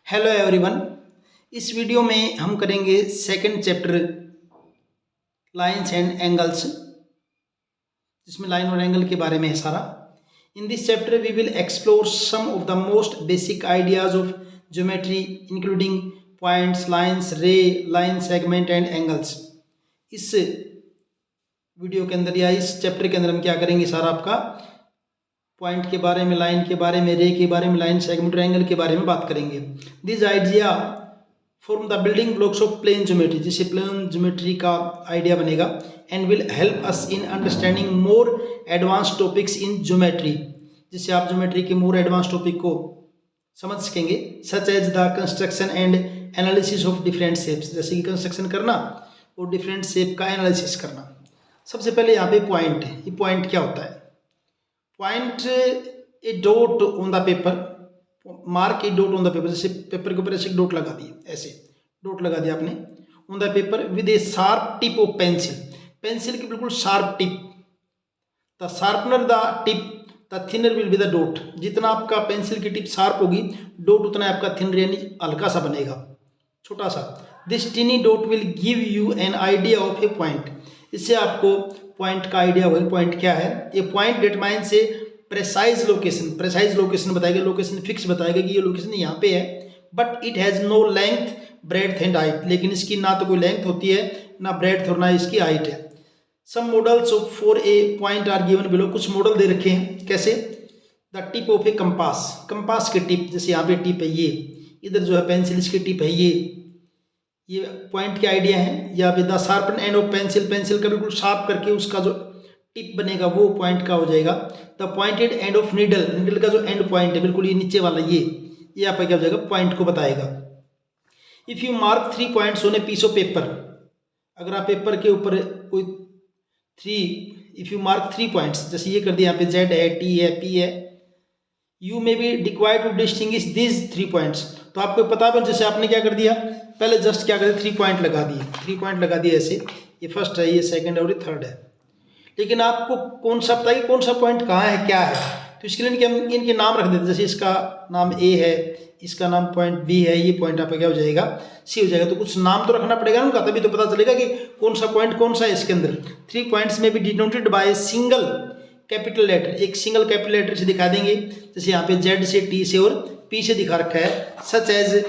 Hello everyone. इस video में हम करेंगे second chapter lines and angles, जिसमें लाइन और एंगल के बारे में है सारा। In this chapter we will explore some of the most basic ideas of geometry including points, lines, ray, line segment and angles. इस वीडियो के अंदर या इस चैप्टर के अंदर हम क्या करेंगे, सारा आपका पॉइंट के बारे में, लाइन के बारे में, रे के बारे में, लाइन सेगमेंट और एंगल के बारे में बात करेंगे। This idea form the building blocks of plane geometry, जिससे प्लेन ज्योमेट्री का आइडिया बनेगा, and will help us in understanding more advance topics in geometry, जिससे आप ज्योमेट्री के मोर एडवांस टॉपिक को समझ सकेंगे, such as the construction and analysis of different shapes, जैसे कि कंस्ट्रक्शन करना और डिफरेंट शेप का एनालिसिस करना। सबसे पहले यहाँ पे पॉइंट है। ये पॉइंट क्या होता है? Point A dot on the paper, mark A dot on the paper, जैसे पेपर के ऊपर ऐसे डॉट लगा दिए, ऐसे डॉट लगा दिया आपने on the paper with A sharp tip of pencil, pencil की बिल्कुल sharp tip. The sharpener the tip the thinner will be the dot, जितना आपका पेंसिल की टिप शार्प होगी डॉट उतना आपका थिनर यानी हल्का सा बनेगा, छोटा सा। This टिनी dot will give you an idea of A point, इससे आपको पॉइंट का आइडिया होगा। पॉइंट क्या है? ये पॉइंट डिटरमाइन से प्रेसाइज लोकेशन, प्रेसाइज लोकेशन बताएगा, लोकेशन फिक्स बताएगा कि ये लोकेशन यहाँ पे है, but it has no length, breadth and height, लेकिन इसकी ना तो कोई लेंथ होती है, ना ब्रेड्थ और ना इसकी हाइट है। Some models of for a point are given below, कुछ मॉडल दे रखे हैं। कैसे? The tip of a compass, compass की टिप, जैसे यहाँ पे टिप है, ये इधर जो है पेंसिल इसकी टिप है, ये पॉइंट के आइडिया है। या फिर the sharpen end of pencil, pencil का बिल्कुल शार्प करके उसका जो टिप बनेगा वो पॉइंट का हो जाएगा। The pointed end of needle, needle का जो एंड पॉइंट है बिल्कुल ये नीचे वाला, ये आपका क्या हो जाएगा? पॉइंट को बताएगा। If you mark 3 points on a piece of paper, अगर आप पेपर के ऊपर कोई इफ़ यू मार्क 3 पॉइंट्स, जैसे ये कर दिया यहाँ पे जेड है, टी है, पी है, you may be required to distinguish these 3 points, तो आपको पता है, जैसे आपने क्या कर दिया, पहले जस्ट क्या कर दिया, 3 पॉइंट लगा दिए, 3 पॉइंट लगा दिए ऐसे, ये फर्स्ट है, ये सेकंड है और ये थर्ड है। लेकिन आपको कौन सा पता है कि कौन सा पॉइंट कहाँ है, क्या है, तो इसके लिए हम इनके नाम रख देते हैं। जैसे इसका नाम ए है, इसका नाम पॉइंट बी है, ये पॉइंट आपका क्या हो जाएगा? सी हो जाएगा। तो कुछ नाम तो रखना पड़ेगा उनका, तभी तो पता चलेगा कि कौन सा पॉइंट कौन सा है इसके अंदर। 3 पॉइंट्स में भी denoted by single capital letter, एक सिंगल कैपिटल लेटर से दिखा देंगे, जैसे यहाँ पे जेड से, टी से और पी से दिखा रखा है, such as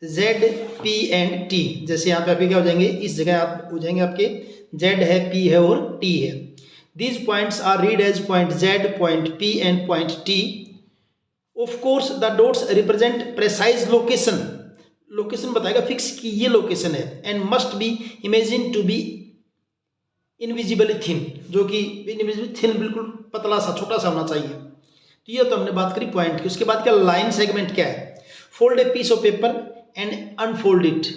Z, P and T. जैसे यहाँ पे आपके क्या हो जाएंगे, इस जगह आप हो जाएंगे आपके जेड है, पी है और टी है। These points are read as point Z, point P and point T. Of course the dots represent precise location, location बताएगा फिक्स की ये लोकेशन है, and must be imagine to be invisibly thin, जो कि invisibly thin बिल्कुल पतला सा, छोटा सा होना चाहिए। तो ये तो हमने बात करी पॉइंट की। उसके बाद क्या, लाइन सेगमेंट क्या है? Fold a piece of paper and unfold it,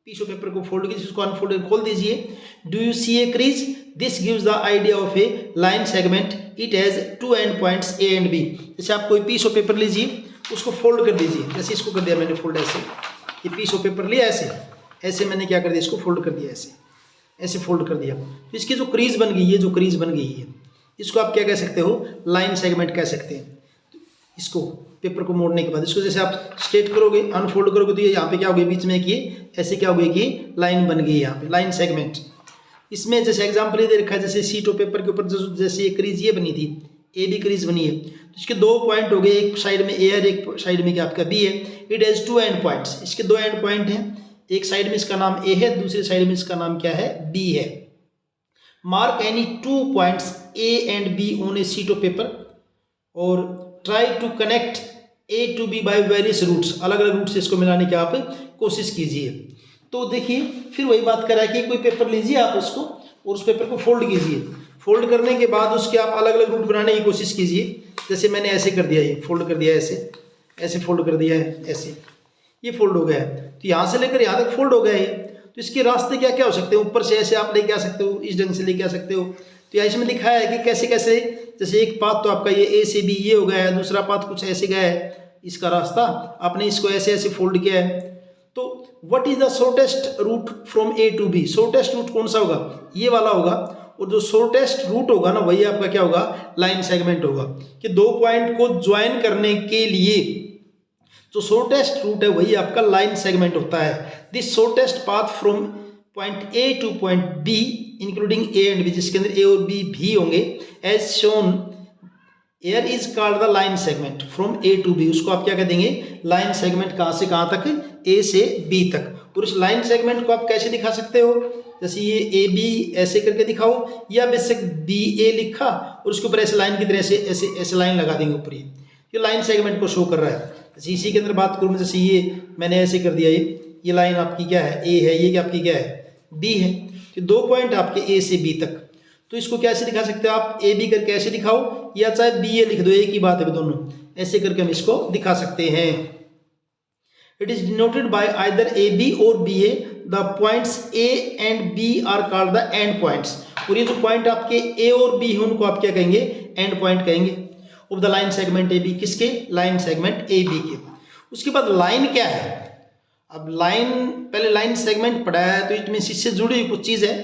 piece of paper को फोल्ड कीजिए, उसको अनफोल्ड खोल दीजिए। Do you see a crease? This gives the idea of a line segment, it has 2 end points A and B. जैसे आप कोई piece of paper लीजिए, उसको फोल्ड कर दीजिए, जैसे इसको कर दिया मैंने फोल्ड, ऐसे ये पीस ऑफ पेपर लिया, ऐसे मैंने क्या कर दिया, इसको फोल्ड कर दिया, ऐसे फोल्ड कर दिया, तो इसकी जो क्रीज बन गई, ये जो क्रीज बन गई है, इसको आप क्या कह सकते हो? लाइन सेगमेंट कह सकते हैं। इसको पेपर को मोड़ने के बाद इसको जैसे आप स्ट्रेट करोगे, अनफोल्ड करोगे, तो ये यहाँ पे क्या हो गया, बीच में कि ऐसे क्या हो गई कि लाइन बन गई, यहाँ पे लाइन सेगमेंट। इसमें जैसे एग्जांपल ये दे रखा है, जैसे शीट ऑफ पेपर के ऊपर जैसे ये क्रीज ये बनी थी, ए बी क्रीज बनी है, तो इसके 2 पॉइंट हो गए, एक साइड में ए है, एक साइड में क्या आपका बी है। इट हैज 2 एंड पॉइंट्स, इसके 2 एंड पॉइंट हैं, एक साइड में इसका नाम ए है, दूसरी साइड में इसका नाम क्या है, बी है। Mark any 2 points A and B on a sheet of paper और try to connect A to B by various routes, अलग अलग रूट से इसको मिलाने की आप कोशिश कीजिए। तो देखिए फिर वही बात कर रहा है कि कोई पेपर लीजिए आप उसको और उस पेपर को फोल्ड कीजिए, फोल्ड करने के बाद उसके आप अलग अलग रूट बनाने की कोशिश कीजिए। जैसे मैंने ऐसे कर दिया, ये फोल्ड कर दिया, ऐसे फोल्ड कर दिया है, ऐसे ये फोल्ड हो गया है, तो यहाँ से लेकर यहाँ तक फोल्ड हो गया है। तो इसके रास्ते क्या क्या हो सकते हैं? ऊपर से ऐसे आप लेके आ सकते हो, इस ढंग से लेके आ सकते हो। तो यहाँ इसमें दिखाया है कि कैसे कैसे, जैसे एक पाथ तो आपका ये ए से बी ये हो गया है, दूसरा पाथ कुछ ऐसे गया है, इसका रास्ता आपने इसको ऐसे ऐसे फोल्ड किया है। तो what is the shortest route from A to B? Shortest route कौन सा होगा? ये वाला होगा, और जो शॉर्टेस्ट रूट होगा ना, वही आपका क्या होगा? लाइन सेगमेंट होगा। कि 2 पॉइंट को ज्वाइन करने के लिए जो शॉर्टेस्ट रूट है वही आपका लाइन सेगमेंट होता है। This shortest path from point A to point B including A and B, जिसके अंदर ए और बी भी होंगे, as shown here is called the line segment from A to B. उसको आप क्या कह देंगे, लाइन सेगमेंट। कहाँ से कहाँ तक, ए से बी तक। और इस लाइन सेगमेंट को आप कैसे दिखा सकते हो, जैसे ये ए बी ऐसे करके दिखाओ, या बेशक बी ए लिखा और उसके ऊपर ऐसे लाइन की तरह से ऐसे ऐसे लाइन लगा देंगे ऊपर, ये लाइन सेगमेंट को शो कर रहा है। जैसे इसी के अंदर बात करूँ, जैसे ये मैंने ऐसे कर दिया, ये लाइन आपकी क्या है, ए है, ये क्या आपकी क्या है, बी है। तो 2 पॉइंट आपके ए से बी तक, तो इसको कैसे दिखा सकते हो आप, ए बी करके ऐसे दिखाओ, या चाहे बी ए लिख दो, एक ही बात है दोनों, ऐसे करके हम इसको दिखा सकते हैं। It is denoted by either A B और B A. The points A and B are called the end points. और ये जो पॉइंट आपके ए और बी है उनको आप क्या कहेंगे, एंड पॉइंट कहेंगे of the line segment A B. किसके, लाइन सेगमेंट ए बी के। उसके बाद लाइन क्या है, अब लाइन, पहले लाइन सेगमेंट पढ़ा है तो इसमें इससे जुड़ी हुई कुछ चीज़ है,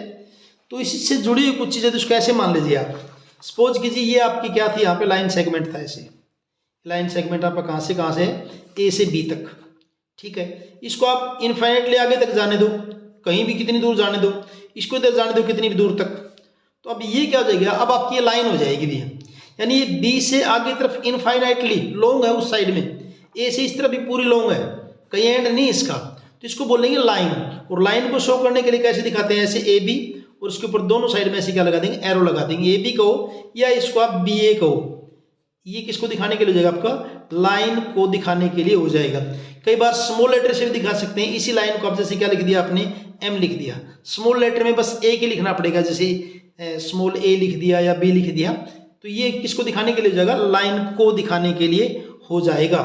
तो इससे जुड़ी हुई कुछ चीज़ है, तो इसको ऐसे मान लीजिए आप। सपोज कीजिए ये आपकी क्या थी, यहाँ पे लाइन सेगमेंट था, ऐसे लाइन सेगमेंट आपका कहाँ से ए से बी तक, ठीक है। इसको आप इनफाइनेटली आगे तक जाने दो, कहीं भी कितनी दूर जाने दो, इसको इधर जाने दो कितनी भी दूर तक। तो अब ये क्या हो जाएगा, अब आपकी ये लाइन हो जाएगी भी, यानी ये बी से आगे तरफ इनफाइनाइटली लॉन्ग है उस साइड में, ए से इस तरफ भी पूरी लॉन्ग है, कहीं एंड नहीं इसका, तो इसको बोलेंगे लाइन। और लाइन को शो करने के लिए कैसे दिखाते हैं, ऐसे ए बी, और उसके ऊपर दोनों साइड में ऐसे क्या लगा देंगे, एरो लगा देंगे, ए बी कहो या इसको आप बी ए कहो। ये किसको दिखाने के लिए हो जाएगा, आपका लाइन को दिखाने के लिए हो जाएगा। कई बार स्मॉल लेटर से भी दिखा सकते हैं इसी लाइन को। आप जैसे क्या लिख दिया आपने, एम लिख दिया, स्मॉल लेटर में बस ए के लिखना पड़ेगा, जैसे स्मॉल ए लिख दिया या बी लिख दिया, तो ये किसको दिखाने के लिए हो जाएगा, लाइन को दिखाने के लिए हो जाएगा।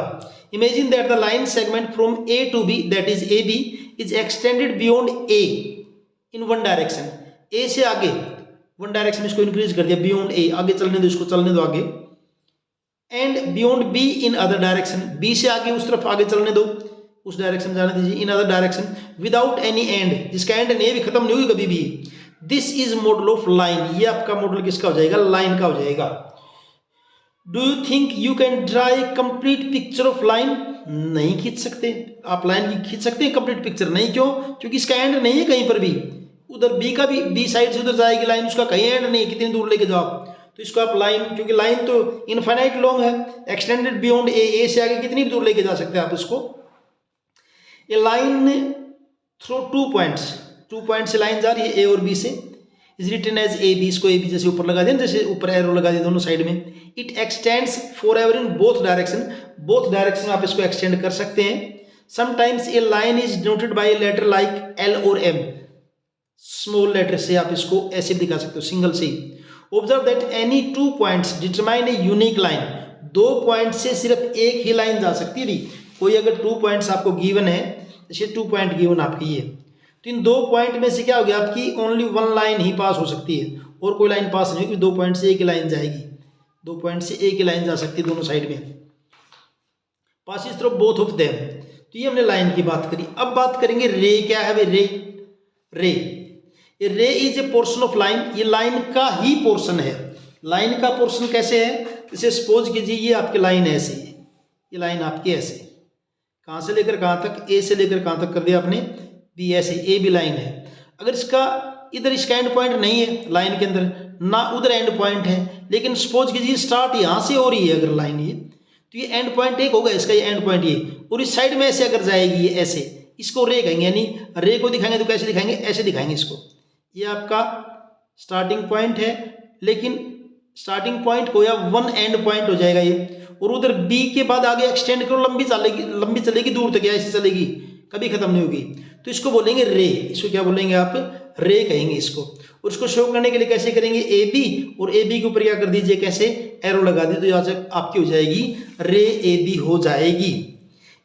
Imagine that the line segment from A to B, that is A B, is extended beyond A in one direction. A से आगे वन डायरेक्शन इसको इंक्रीज कर दिया, बियॉन्ड ए, आगे चलने दो, इसको चलने दो आगे, and beyond B in other direction, B से आगे उस तरफ आगे चलने दो, उस डायरेक्शन जाने दीजिए, इन other direction without any and, जिसका एंड नहीं भी खत्म नहीं हुई कभी भी। This is model of line, ये आपका मॉडल किसका हो जाएगा, लाइन का हो जाएगा। Do you think you can draw a complete picture of line, नहीं खींच सकते आप लाइन की, खींच सकते हैं कंप्लीट पिक्चर नहीं, क्यों, क्योंकि इसका एंड नहीं है कहीं पर भी, उधर बी का भी, बी साइड से उधर जाएगी लाइन, उसका कहीं एंड नहीं है, कितनी दूर लेके जाओ, तो इसको आप लाइन, क्योंकि लाइन तो इनफाइनाइट लॉन्ग है, एक्सटेंडेड बियॉन्ड ए से आगे कितनी भी दूर लेके जा सकते हैं आप इसको। ये लाइन थ्रू 2 पॉइंट्स, 2 पॉइंट से लाइन जा रही है ए और बी से, is written as A B, इसको ए बी जैसे ऊपर लगा दें, जैसे ऊपर एरो लगा दिए दोनों साइड में। It extends forever in both direction, both direction में आप इसको एक्सटेंड कर सकते हैं। Sometimes a line is denoted by a letter like L और एम, स्मॉल लेटर से आप इसको ऐसे दिखा सकते हो, सिंगल से ही। Observe that any 2 points determine a unique line, 2 point से सिर्फ एक ही लाइन जा सकती है भी। कोई अगर 2 पॉइंट्स आपको गिवन है, जैसे 2 पॉइंट गिवन आपकी ये, तो इन 2 पॉइंट में से क्या हो गया, आपकी ओनली 1 लाइन ही पास हो सकती है, और कोई लाइन पास नहीं होगी, 2 पॉइंट से एक ही लाइन जाएगी, 2 पॉइंट से एक ही लाइन जा सकती है दोनों साइड में, पास इस तरफ बोथ ऑफ देम। तो ये हमने लाइन की बात करी। अब बात करेंगे रे, क्या है रे, रे, ये रे is a portion of line, ये लाइन का ही पोर्शन है। लाइन का पोर्शन कैसे है, जैसे सपोज कीजिए ये आपकी लाइन ऐसे, ये लाइन आपकी ऐसे, कहाँ से लेकर कहाँ तक, ए से लेकर कहाँ तक कर दिया आपने, बी, ऐसे ए बी लाइन है। अगर इसका इधर इसका एंड पॉइंट नहीं है लाइन के अंदर, ना उधर एंड पॉइंट है, लेकिन सपोज कीजिए स्टार्ट यहाँ से हो रही है अगर लाइन ये, तो ये एंड पॉइंट एक होगा इसका, ये एंड पॉइंट ये, और इस साइड में ऐसे अगर जाएगी ये ऐसे, इसको रे कहेंगे, यानी रे को दिखाएंगे तो कैसे दिखाएंगे, ऐसे दिखाएंगे इसको। ये आपका स्टार्टिंग पॉइंट है, लेकिन स्टार्टिंग पॉइंट को या 1 एंड पॉइंट हो जाएगा ये, और उधर बी के बाद आगे एक्सटेंड करो, लंबी चलेगी दूर तक, या ऐसे चलेगी, कभी खत्म नहीं होगी, तो इसको बोलेंगे रे। इसको क्या बोलेंगे आप, रे कहेंगे इसको। और इसको शो करने के लिए कैसे करेंगे, ए बी, और ए बी के ऊपर क्या कर दीजिए, कैसे एरो लगा दी, तो यहाँ से आपकी हो जाएगी रे ए बी हो जाएगी।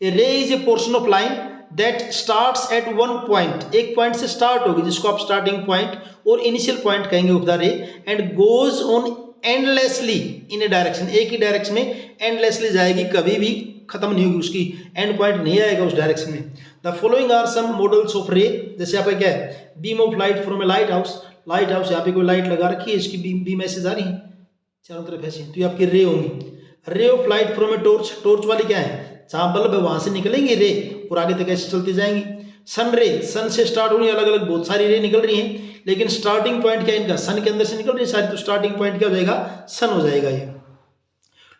रे is a portion of line that starts at 1 point, एक पॉइंट से स्टार्ट होगी, जिसको आप स्टार्टिंग पॉइंट और इनिशियल पॉइंट कहेंगे ऑफ द रे, and goes on endlessly in A direction, एक ही डायरेक्शन में एंडलेसली जाएगी, कभी भी खत्म नहीं होगी, उसकी एंड पॉइंट नहीं आएगा उस डायरेक्शन में। The following are some models of ray, जैसे यहाँ पे क्या है, beam of light from a lighthouse, lighthouse यहाँ पे कोई लाइट लगा रखी है, इसकी बीम ऐसे जा रही है चारों तरफ ऐसे, तो ये आपकी रे होंगी। Ray of light from a torch, torch वाली क्या है, जहाँ बल्ब है वहाँ से निकलेंगी रे और आगे तक ऐसे चलती जाएंगी। सन रे, सन से स्टार्ट होनी, अलग अलग बहुत सारी रे निकल रही हैं, लेकिन स्टार्टिंग पॉइंट क्या है इनका, सन के अंदर से निकल रही है सारी, तो स्टार्टिंग पॉइंट क्या हो जाएगा, सन हो जाएगा ये।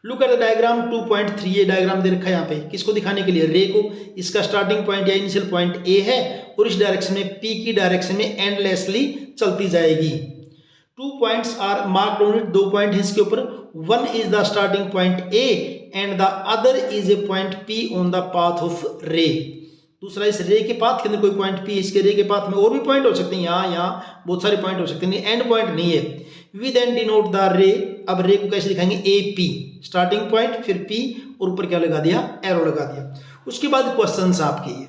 लुक एट द डायग्राम 2.3, ये डायग्राम दे रखा है यहाँ पे, किसको दिखाने के लिए, रे को। इसका स्टार्टिंग पॉइंट या इनिशियल पॉइंट ए है और इस डायरेक्शन में पी की डायरेक्शन में एंडलेसली चलती जाएगी। 2 points are marked on it, 2 point है इसके ऊपर। One is the starting point A and the other is a point P on the path of ray. दूसरा इस रे के पाथ के अंदर कोई पॉइंट पी, इसके रे के पाथ में और भी पॉइंट हो सकते हैं, यहाँ बहुत सारे पॉइंट हो सकते हैं, एंड पॉइंट नहीं है। वी देन डिनोट द रे, अब रे को कैसे दिखाएंगे, ए पी स्टार्टिंग पॉइंट, फिर पी और ऊपर क्या लगा दिया, एरो लगा दिया। उसके बाद क्वेश्चंस आपके ये,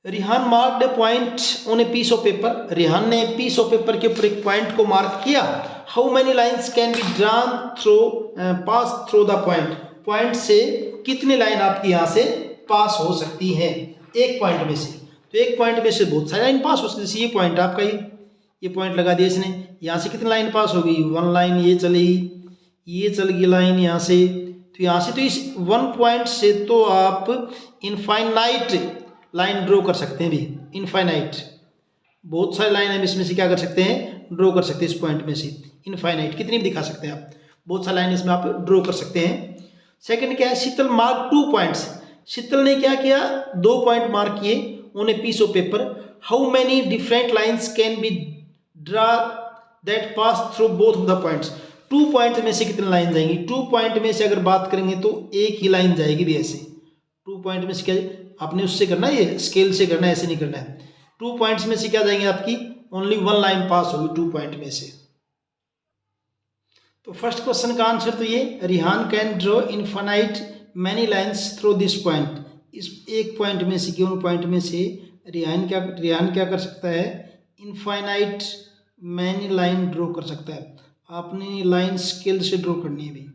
Rihan marked a point on a piece of paper, Rihan ने पीस ऑफ पेपर के ऊपर एक पॉइंट को मार्क किया। How many lines can be drawn through pass through the point, point से कितनी लाइन आपकी यहाँ से पास हो सकती है एक पॉइंट में से, तो एक पॉइंट में से बहुत सारी लाइन पास हो सकती है। जैसे ये पॉइंट आपका, ये पॉइंट लगा दिया इसने, यहाँ से कितनी लाइन पास होगी, 1 लाइन ये चलेगी, ये चल गई लाइन यहाँ से, तो यहाँ से तो इस 1 पॉइंट से तो आप इनफाइनाइट लाइन ड्रॉ कर सकते हैं भी, इनफाइनाइट बहुत सारी लाइन हम इसमें से क्या कर सकते हैं, ड्रॉ कर सकते हैं इस पॉइंट में से, इनफाइनाइट कितनी भी दिखा सकते हैं आप, बहुत सारी लाइन इसमें आप ड्रॉ कर सकते हैं। सेकंड क्या है, शीतल मार्क 2 पॉइंट्स, शीतल ने क्या किया, 2 पॉइंट मार्क किए on a piece of paper. How many different lines can be draw that pass through both of the points, 2 point में से कितनी लाइन जाएंगी, 2 पॉइंट में से अगर बात करेंगे तो एक ही लाइन जाएगी भी ऐसे, 2 पॉइंट में से क्या आपने उससे करना है, ये स्केल से करना है, ऐसे नहीं करना है। 2 पॉइंट्स में से क्या जाएंगे आपकी, ओनली 1 लाइन पास होगी 2 पॉइंट में से। तो फर्स्ट क्वेश्चन का आंसर तो ये, Rihan can draw infinite many lines through this point, इस एक पॉइंट में से क्यों पॉइंट में से रिहान क्या कर सकता है, इनफाइनाइट मैनी लाइन ड्रॉ कर सकता है। आपने लाइन स्केल से ड्रॉ करनी है भी।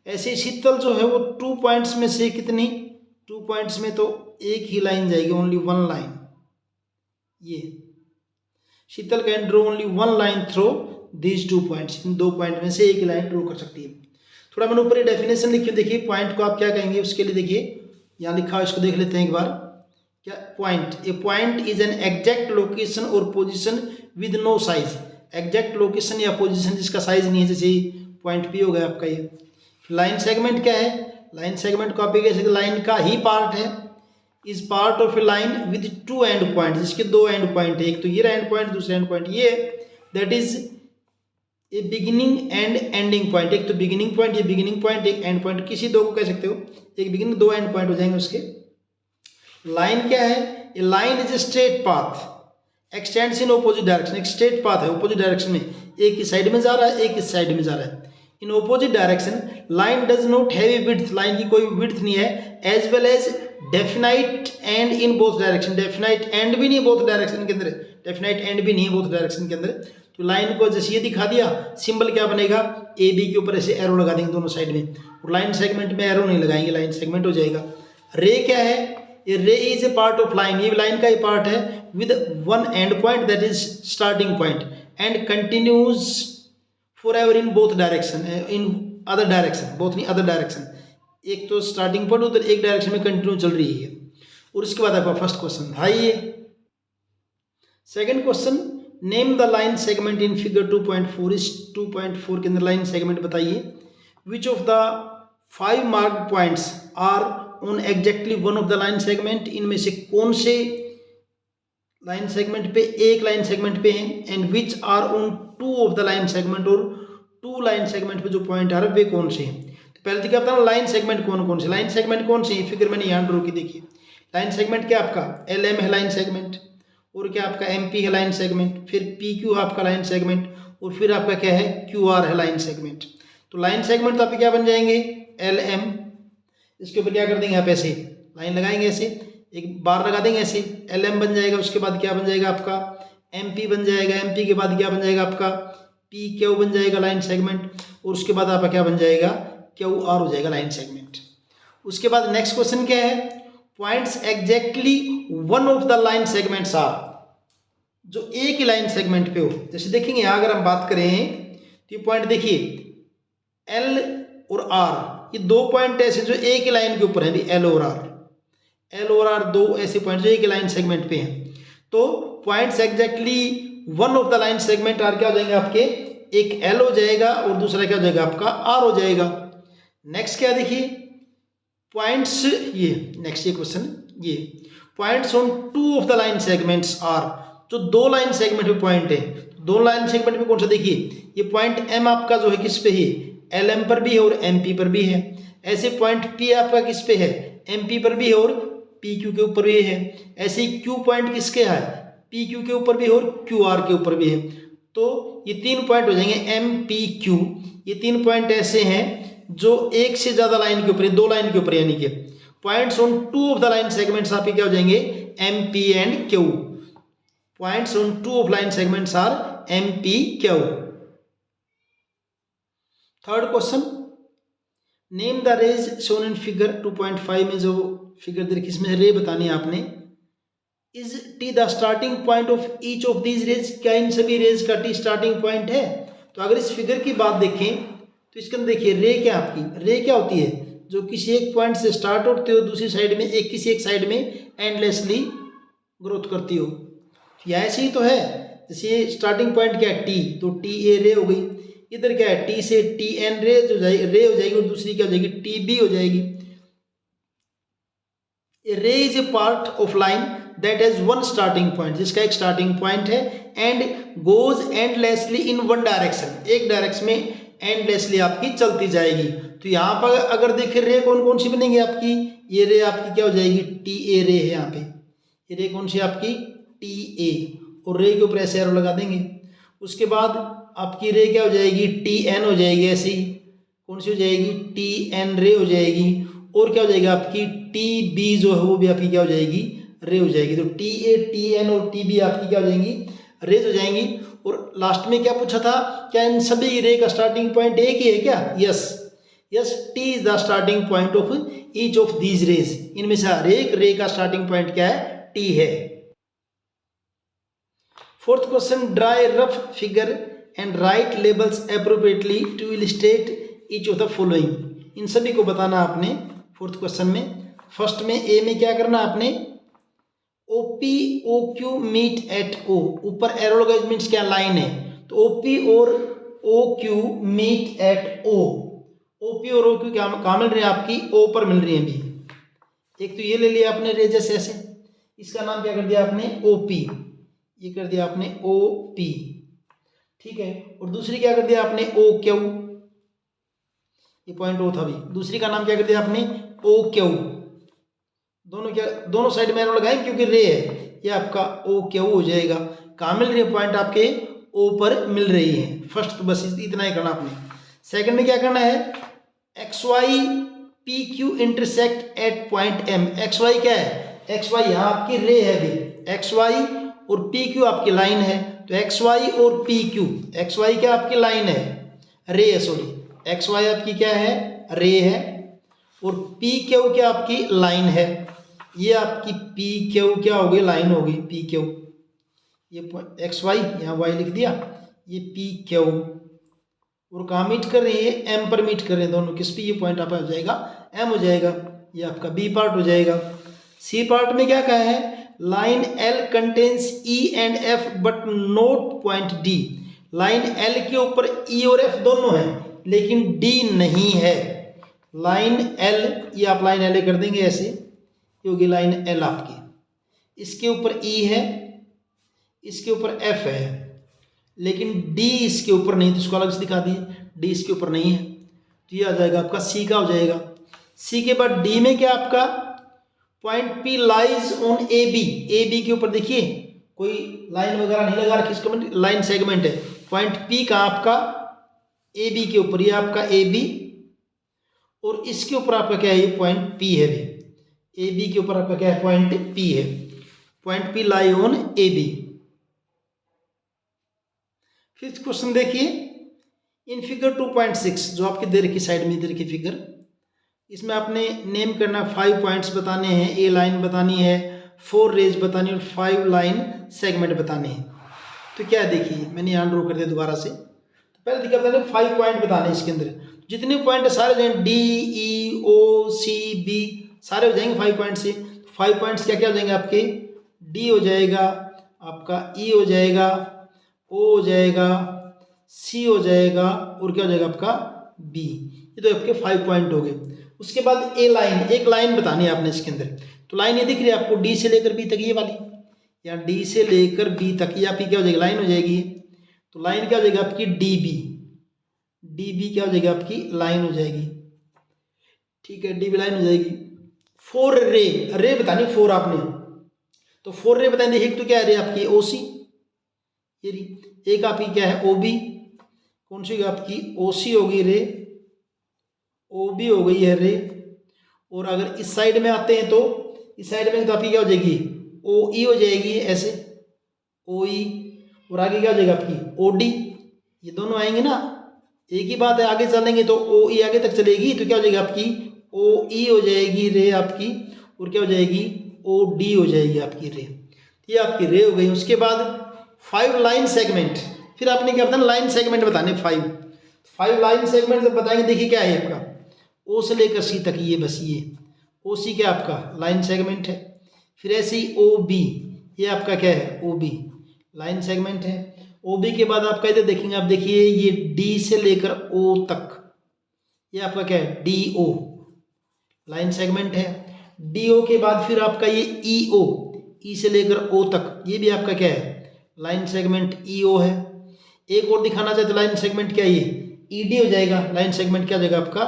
ऐसे शीतल जो है वो 2 पॉइंट्स में से कितनी, 2 पॉइंट्स में तो एक ही लाइन जाएगी, ओनली 1 लाइन। ये Sheetal can draw only 1 line through these 2 points, इन 2 पॉइंट में से एक ही लाइन ड्रॉ कर सकती है। थोड़ा मैंने ऊपर डेफिनेशन लिखी, देखिए पॉइंट को आप क्या कहेंगे उसके लिए, देखिए यहाँ लिखा है, इसको देख लेते हैं एक बार। क्या point, a point is an exact location और position with no size, exact location या पोजीशन जिसका साइज नहीं है, जैसे पॉइंट पी हो गया आपका ये। लाइन सेगमेंट क्या है, लाइन सेगमेंट को आप कह सकते लाइन का ही पार्ट है, is part of a line with 2 and point, जिसके 2 एंड पॉइंट है, एक तो ये एंड पॉइंट, दूसरा एंड पॉइंट ये, that is A beginning and ending point, एक तो बिगिनिंग पॉइंट, ये बिगिनिंग पॉइंट, एक एंड पॉइंट, किसी 2 को कह सकते हो, एक बिगिनिंग 2 एंड पॉइंट हो जाएंगे उसके। लाइन क्या है, a line is a straight path extends in opposite direction, एक स्ट्रेट पाथ है ऑपोजिट डायरेक्शन में, एक इस साइड में जा रहा है, एक इस साइड में जा रहा है। In opposite direction line does not have a width, line की कोई विड्थ नहीं है, as well as definite end in both direction, definite end भी नहीं है बोथ डायरेक्शन के अंदर, डेफिनाइट एंड भी नहीं है बोथ डायरेक्शन के अंदर। तो लाइन को जैसे ये दिखा दिया, सिंबल क्या बनेगा, ए बी के ऊपर ऐसे एरो लगा देंगे दोनों साइड में, और लाइन सेगमेंट में एरो नहीं लगाएंगे, लाइन सेगमेंट हो जाएगा। रे क्या है, ये रे is a part of line, ये लाइन का ही पार्ट है, with 1 and point that is starting point and continues for ever in both direction, in other direction, both in other direction, एक तो स्टार्टिंग पॉइंट उधर एक डायरेक्शन में continue चल रही है। और इसके बाद आपका फर्स्ट क्वेश्चन था ये। Second question, name the line segment in figure 2.4, इस 2.4 के अंदर लाइन सेगमेंट बताइए। Which of the 5 marked points are on exactly 1 of the line segment, इनमें से कौन से लाइन सेगमेंट पे, एक लाइन सेगमेंट पे हैं, and which are on 2 of the line segment, और 2 लाइन सेगमेंट पे जो पॉइंट आ रहे हैं वे कौन से हैं। तो पहले तो क्या बताना, लाइन सेगमेंट कौन कौन से, लाइन सेगमेंट कौन से, फिगर मैंने यहाँ ड्रॉ की, देखिए लाइन सेगमेंट क्या आपका LM है लाइन सेगमेंट, और क्या आपका MP है लाइन सेगमेंट, फिर PQ आपका लाइन सेगमेंट, और फिर आपका क्या है QR है लाइन सेगमेंट। तो लाइन सेगमेंट तो आपके क्या बन जाएंगे, LM, इसके ऊपर क्या कर देंगे आप ऐसे लाइन लगाएंगे, ऐसे एक बार लगा देंगे ऐसे, LM बन जाएगा। उसके बाद क्या बन जाएगा आपका MP बन जाएगा, MP के बाद क्या बन जाएगा आपका PQ बन जाएगा लाइन सेगमेंट, और उसके बाद आपका क्या बन जाएगा QR हो जाएगा लाइन सेगमेंट। उसके बाद नेक्स्ट क्वेश्चन क्या है, points exactly 1 of the line segments are, जो एक ही लाइन सेगमेंट पे हो। जैसे देखेंगे यहाँ अगर हम बात करें तो ये पॉइंट देखिए L और R, ये 2 पॉइंट ऐसे जो एक ही लाइन के ऊपर है भी, एल और आर 2 ऐसे पॉइंट जो एक ही लाइन सेगमेंट पे हैं। तो points exactly one of the line segment are क्या हो जाएंगे आपके, एक एल हो जाएगा और दूसरा क्या हो जाएगा आपका आर हो जाएगा। नेक्स्ट क्या देखिए पॉइंट्स, ये नेक्स्ट ये क्वेश्चन, ये points on 2 of the line segments are, जो 2 लाइन सेगमेंट पे पॉइंट है, 2 लाइन सेगमेंट में कौन सा, देखिए ये पॉइंट एम आपका जो है किस पे है, एल एम पर भी है और एम पी पर भी है। ऐसे पॉइंट पी आपका किस पे है, एम पी पर भी है और पी क्यू के ऊपर भी है। ऐसे क्यू पॉइंट किसके है, पी क्यू के ऊपर भी है और क्यू आर के ऊपर भी है। तो ये 3 पॉइंट हो जाएंगे एम पी क्यू। ये 3 पॉइंट ऐसे हैं जो एक से ज्यादा लाइन के ऊपर, 2 लाइन के ऊपर, यानी कि points on 2 of the line segments आपके क्या हो जाएंगे, M P and Q. Points on 2 of line segments are M P Q. Third question, name the rays shown in figure 2.5 में जो फिगर दे रखी इसमें रे बतानी है आपने। Is T the starting point of each of these raise, क्या इन सभी रेज का टी स्टार्टिंग पॉइंट है। तो अगर इस फिगर की बात देखें तो इसके अंदर देखिए रे क्या आपकी, रे क्या होती है, जो किसी एक पॉइंट से स्टार्ट होती हो दूसरी साइड में किसी एक साइड में एंडलेसली ग्रोथ करती हो। या ऐसे ही तो है, जैसे स्टार्टिंग पॉइंट क्या है टी, तो टी ए रे हो गई। इधर क्या है, टी से टी एन रे हो जाएगी और दूसरी क्या हो जाएगी, टी बी हो जाएगी। ए रे is a part of line that has one starting point, जिसका एक स्टार्टिंग पॉइंट है, and goes endlessly in one direction, एक डायरेक्शन में एंडलेसली आपकी चलती जाएगी। तो यहाँ पर अगर देखें रे कौन कौन सी बनेंगी आपकी, ये रे आपकी क्या हो जाएगी, टी ए रे है यहाँ पे, ये रे कौन सी आपकी, टी ए, और रे के ऊपर ऐसे एरो लगा देंगे। उसके बाद आपकी रे क्या हो जाएगी, टी एन हो जाएगी, ऐसी कौन सी हो जाएगी, टी एन रे हो जाएगी। और क्या हो जाएगी आपकी टी बी जो है वो भी आपकी क्या हो जाएगी, रे हो जाएगी। तो टी ए टी एन और टी बी आपकी क्या हो जाएंगी, रेज हो जाएंगी। और लास्ट में क्या पूछा था, क्या इन सभी रे का स्टार्टिंग पॉइंट एक ही है क्या, yes yes, T is the starting point of each of these raise, इनमें से हर एक रे का स्टार्टिंग पॉइंट क्या है, टी है। Fourth question, draw rough figure and write labels appropriately to illustrate each of the following. इन सभी को बताना आपने फोर्थ क्वेश्चन में। फर्स्ट में ए में क्या करना आपने, OP O Q meet at O, ऊपर एरो लगाइज मीन्स क्या, लाइन है, तो ओपी और O Q meet at O. OP और ओ क्यू क्या कहाँ मिल रही है आपकी, ओ पर मिल रही है अभी। एक तो ये ले लिया आपने रे जैसे ऐसे, इसका नाम क्या कर दिया आपने, ओपी, ये कर दिया आपने ओ पी, ठीक है। और दूसरी क्या कर दिया आपने, ओ क्यू, ये पॉइंट ओ था भी, दूसरी का नाम क्या कर दिया आपने, ओ क्यू। दोनों क्या, दोनों साइड में एरो लगाए क्योंकि रे है, ये आपका ओ क्यू हो जाएगा। कहाँ मिल रही है पॉइंट, आपके ओ पर मिल रही है। फर्स्ट तो बस इतना ही करना आपने। सेकंड में क्या करना है, X Y P Q intersect at point M. X Y क्या है, एक्स वाई यहाँ आपकी रे है भी, एक्स वाई और पी क्यू आपकी लाइन है। तो एक्स वाई और पी क्यू, एक्स वाई क्या आपकी लाइन है, रे है, सॉरी एक्स वाई आपकी क्या है, रे है, और पी क्यू क्या आपकी लाइन है। ये आपकी पी क्यू क्या हो गई, लाइन हो गई पी क्यू। ये एक्स वाई यहाँ वाई लिख दिया, ये पी क्यू, और कहाँ मीट कर रही है, एम पर मीट कर रहे हैं दोनों। किस पे, ये पॉइंट आपका हो जाएगा एम हो जाएगा, ये आपका बी पार्ट हो जाएगा। सी पार्ट में क्या कहा है, line L contains E and F but note point D. Line L के ऊपर ई और एफ दोनों है लेकिन डी नहीं है। लाइन एल, ये आप लाइन एल कर देंगे ऐसे, ये होगी लाइन एल आपकी, इसके ऊपर ई है, इसके ऊपर एफ है, लेकिन डी इसके ऊपर नहीं, तो इसको अलग से दिखा दिए, डी इसके ऊपर नहीं है। तो ये आ जाएगा आपका सी का हो जाएगा। सी के बाद डी में क्या आपका, point P lies on A B. A B के ऊपर देखिए कोई लाइन वगैरह नहीं लगा रखी, इसका लाइन सेगमेंट है। पॉइंट पी का आपका ए बी के ऊपर, ये आपका ए बी, और इसके ऊपर आपका क्या है, ये पॉइंट पी है भी। ए बी के ऊपर आपका क्या है, पॉइंट पी है। Point P lie on A B. Fifth question देखिए, इन फिगर 2.6 जो आपके दे रखी साइड में दे रखी फिगर, इसमें आपने नेम करना 5 पॉइंट्स बताने हैं, ए लाइन बतानी है, 4 रेज बतानी है और 5 लाइन सेगमेंट बताने हैं। तो क्या देखिए, मैंने यहाँ ड्रॉ कर दिया दोबारा से। तो पहले क्या बताना, 5 पॉइंट बताने हैं इसके अंदर। जितने पॉइंट सारे हो जाएंगे, डी ई ओ सी बी सारे हो जाएंगे 5 पॉइंट से। 5 पॉइंट्स क्या क्या हो जाएंगे आपके, डी हो जाएगा आपका, ई हो जाएगा, ओ हो जाएगा, सी हो जाएगा और क्या हो जाएगा आपका बी। ये तो आपके 5 पॉइंट हो गए। उसके बाद ए लाइन, एक लाइन बतानी है आपने इसके अंदर। तो लाइन ये दिख रही है आपको, डी से लेकर बी तक ये वाली, या डी से लेकर बी तक ये आपकी क्या हो जाएगी, लाइन हो जाएगी। तो लाइन क्या हो जाएगी आपकी डी बी, डी बी क्या हो जाएगी आपकी लाइन हो जाएगी, ठीक है, डी बी लाइन हो जाएगी। 4 रे, रे बतानी 4 आपने, तो 4 रे बताएंगे। एक तो क्या है रे आपकी ओ सी, ये रही। एक आपकी क्या है ओ बी, कौन सी आपकी ओ सी होगी रे, ओ बी हो गई है रे। और अगर इस साइड में आते हैं तो इस साइड में तो आपकी क्या हो जाएगी ओ ई हो जाएगी ऐसे, ओ ई। और आगे क्या हो जाएगा आपकी ओ डी, ये दोनों आएंगे ना, एक ही बात है। आगे चलेंगे तो ओ ई आगे तक चलेगी, तो क्या हो जाएगी आपकी ओ ई हो जाएगी रे आपकी, और क्या हो जाएगी ओ डी हो जाएगी आपकी रे। ये आपकी रे हो गई। उसके बाद 5 लाइन सेगमेंट, फिर आपने क्या बताना, लाइन सेगमेंट बताने 5 लाइन सेगमेंट जब बताएंगे, देखिए क्या है आपका ओ से लेकर सी तक, ये बस ये ओ सी क्या आपका लाइन सेगमेंट है। फिर ऐसे ही ओ बी, ये आपका क्या है ओ बी लाइन सेगमेंट है। ओ बी के बाद आपका इधर देखेंगे, आप देखिए ये डी से लेकर ओ तक, ये आपका क्या है डी ओ लाइन सेगमेंट है। डी ओ के बाद फिर आपका ये ई ओ, ई से लेकर ओ तक, ये भी आपका क्या है लाइन सेगमेंट ई ओ है। एक और दिखाना चाहते लाइन सेगमेंट क्या है, ये ई डी हो जाएगा। लाइन सेगमेंट क्या हो जाएगा आपका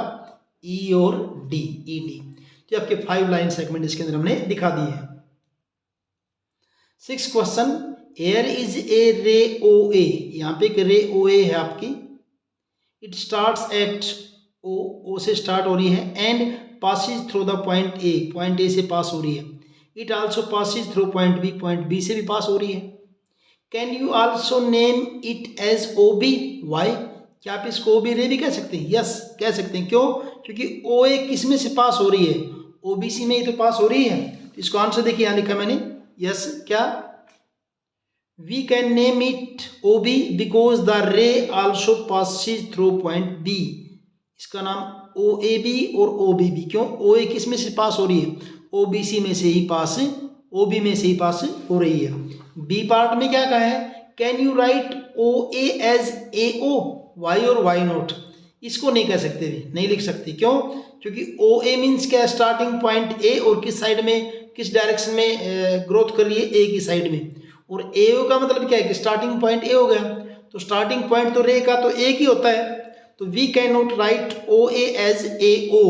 ई और डी, ई डी। तो आपके 5 लाइन सेगमेंट इसके अंदर हमने दिखा दिए हैं। 6 क्वेश्चन, एयर इज ए रे ओ ए, यहाँ पे एक रे ओ ए है आपकी। It starts at O, O से स्टार्ट हो रही है, and passes through the point A से पास हो रही है। It also passes through point B से भी पास हो रही है। Can you also name it as O B, why, क्या आप इसको ओ बी रे भी कह सकते हैं? यस कह सकते हैं। क्यों? क्योंकि ओ ए किस में से पास हो रही है, ओ बी सी में ही तो पास हो रही है। तो इसको आंसर देखिए यहाँ लिखा मैंने, यस क्या, we can name it O B because the ray also passes through point B. इसका नाम ओ ए बी और ओ बी बी। क्यों? ओ ए किस में से पास हो रही है, ओ बी सी में से ही पास, ओ बी में से ही पास हो रही है। बी पार्ट में क्या कहा है, can you write O A as A O, why और वाई नॉट, इसको नहीं कह सकते भी, नहीं लिख सकते। क्यों? क्योंकि ओ ए मीन्स क्या, स्टार्टिंग पॉइंट ए, और किस साइड में, किस डायरेक्शन में ग्रोथ कर रही है, ए की साइड में। और ए ओ का मतलब क्या है कि स्टार्टिंग पॉइंट ए हो गया, तो स्टार्टिंग पॉइंट तो रे का तो एक ही होता है। तो we can not write O A as A O.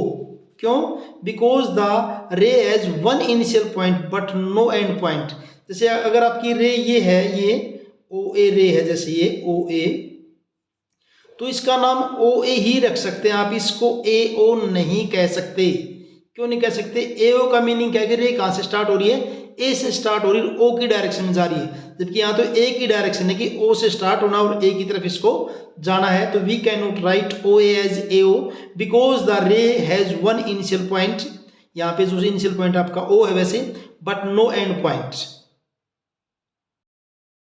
क्यों? Because the ray has one initial point but no end point. जैसे अगर आपकी रे ये है, ये ओ ए रे है, जैसे ये ओ ए, तो इसका नाम ओ ए ही रख सकते हैं आप, इसको ए ओ नहीं कह सकते। क्यों नहीं कह सकते? ए ओ का मीनिंग क्या है कि रे कहाँ से स्टार्ट हो रही है, ए से स्टार्ट हो रही है, ओ की डायरेक्शन में जा रही है। जबकि यहाँ तो ए की डायरेक्शन है कि ओ से स्टार्ट होना और ए की तरफ इसको जाना है। तो we can not write O A as A O because the ray has one initial point. यहाँ पे जो इनिशियल पॉइंट आपका ओ है वैसे, बट नो एंड पॉइंट।